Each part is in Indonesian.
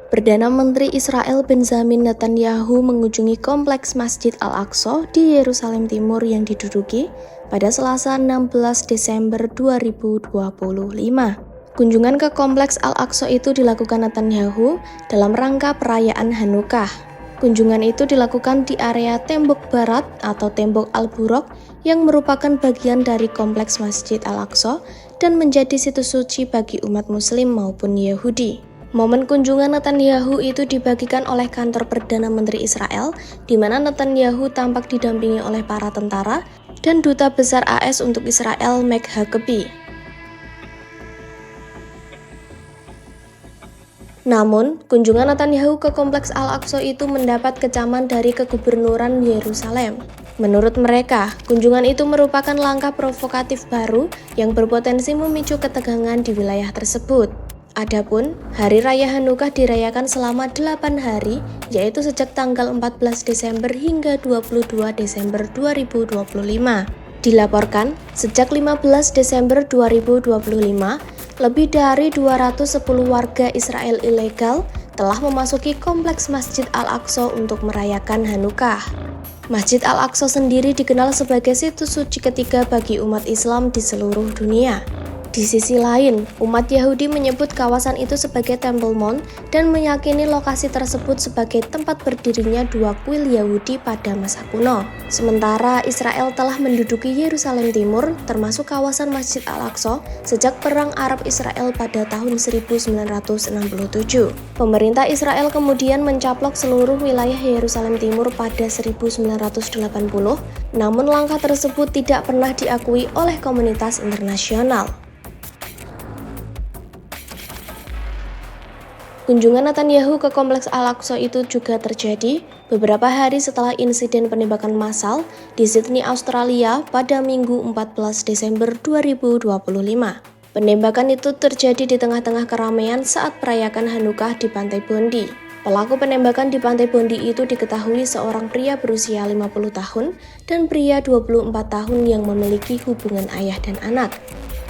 Perdana Menteri Israel Benjamin Netanyahu mengunjungi kompleks Masjid Al-Aqsa di Yerusalem Timur yang diduduki pada Selasa 16 Desember 2025. Kunjungan ke kompleks Al-Aqsa itu dilakukan Netanyahu dalam rangka perayaan Hanukkah. Kunjungan itu dilakukan di area tembok barat atau tembok Al-Buraq yang merupakan bagian dari kompleks Masjid Al-Aqsa dan menjadi situs suci bagi umat Muslim maupun Yahudi. Momen kunjungan Netanyahu itu dibagikan oleh kantor Perdana Menteri Israel, di mana Netanyahu tampak didampingi oleh para tentara dan Duta Besar AS untuk Israel Mike Huckabee. Namun, kunjungan Netanyahu ke kompleks Al-Aqsa itu mendapat kecaman dari kegubernuran Yerusalem. Menurut mereka, kunjungan itu merupakan langkah provokatif baru yang berpotensi memicu ketegangan di wilayah tersebut. Adapun, Hari Raya Hanukkah dirayakan selama 8 hari, yaitu sejak tanggal 14 Desember hingga 22 Desember 2025. Dilaporkan, sejak 15 Desember 2025, lebih dari 210 warga Israel ilegal telah memasuki kompleks Masjid Al-Aqsa untuk merayakan Hanukkah. Masjid Al-Aqsa sendiri dikenal sebagai situs suci ketiga bagi umat Islam di seluruh dunia. Di sisi lain, umat Yahudi menyebut kawasan itu sebagai Temple Mount dan meyakini lokasi tersebut sebagai tempat berdirinya dua kuil Yahudi pada masa kuno. Sementara Israel telah menduduki Yerusalem Timur, termasuk kawasan Masjid Al-Aqsa, sejak Perang Arab-Israel pada tahun 1967. Pemerintah Israel kemudian mencaplok seluruh wilayah Yerusalem Timur pada 1980, namun langkah tersebut tidak pernah diakui oleh komunitas internasional. Kunjungan Netanyahu ke kompleks Al-Aqsa itu juga terjadi beberapa hari setelah insiden penembakan massal di Sydney, Australia pada Minggu 14 Desember 2025. Penembakan itu terjadi di tengah-tengah keramaian saat perayakan Hanukkah di Pantai Bondi. Pelaku penembakan di Pantai Bondi itu diketahui seorang pria berusia 50 tahun dan pria 24 tahun yang memiliki hubungan ayah dan anak.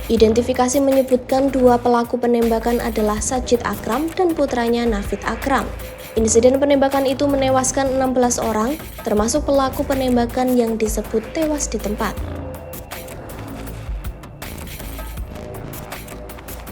Identifikasi menyebutkan dua pelaku penembakan adalah Sajid Akram dan putranya Navid Akram. Insiden penembakan itu menewaskan 16 orang, termasuk pelaku penembakan yang disebut tewas di tempat.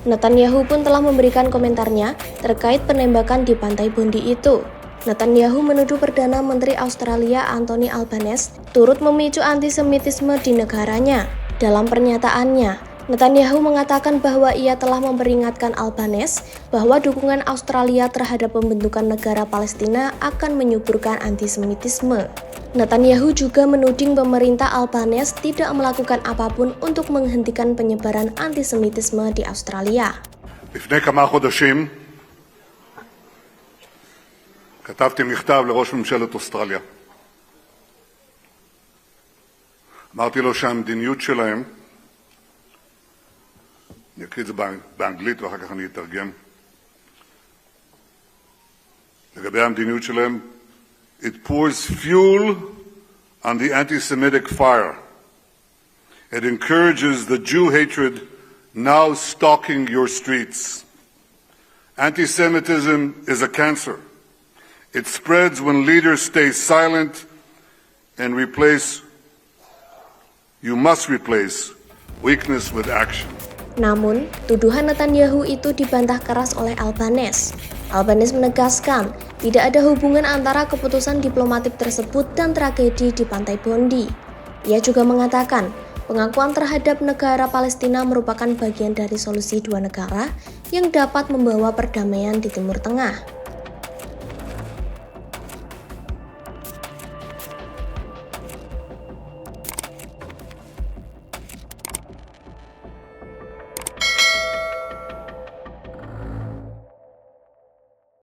Netanyahu pun telah memberikan komentarnya terkait penembakan di Pantai Bondi itu. Netanyahu menuduh Perdana Menteri Australia Anthony Albanese turut memicu antisemitisme di negaranya. Dalam pernyataannya, Netanyahu mengatakan bahwa ia telah memperingatkan Albanese bahwa dukungan Australia terhadap pembentukan negara Palestina akan menyuburkan antisemitisme. Netanyahu juga menuding pemerintah Albanese tidak melakukan apapun untuk menghentikan penyebaran antisemitisme di Australia. לפני כמה חודשים כתבתי מכתב לראש ממשלת אוסטרליה. אמרתי לו שהמדיניות שלהם, אני אקריא את זה באנגלית ואחר כך אני אתרגם. לגבי המדיניות שלהם, it pours fuel on the anti-Semitic fire. It encourages the Jew hatred now stalking your streets. Anti-Semitism is a cancer. It spreads when leaders stay silent and you must replace weakness with action. Namun, tuduhan Netanyahu itu dibantah keras oleh Albanese. Albanese menegaskan tidak ada hubungan antara keputusan diplomatik tersebut dan tragedi di Pantai Bondi. Ia juga mengatakan pengakuan terhadap negara Palestina merupakan bagian dari solusi dua negara yang dapat membawa perdamaian di Timur Tengah.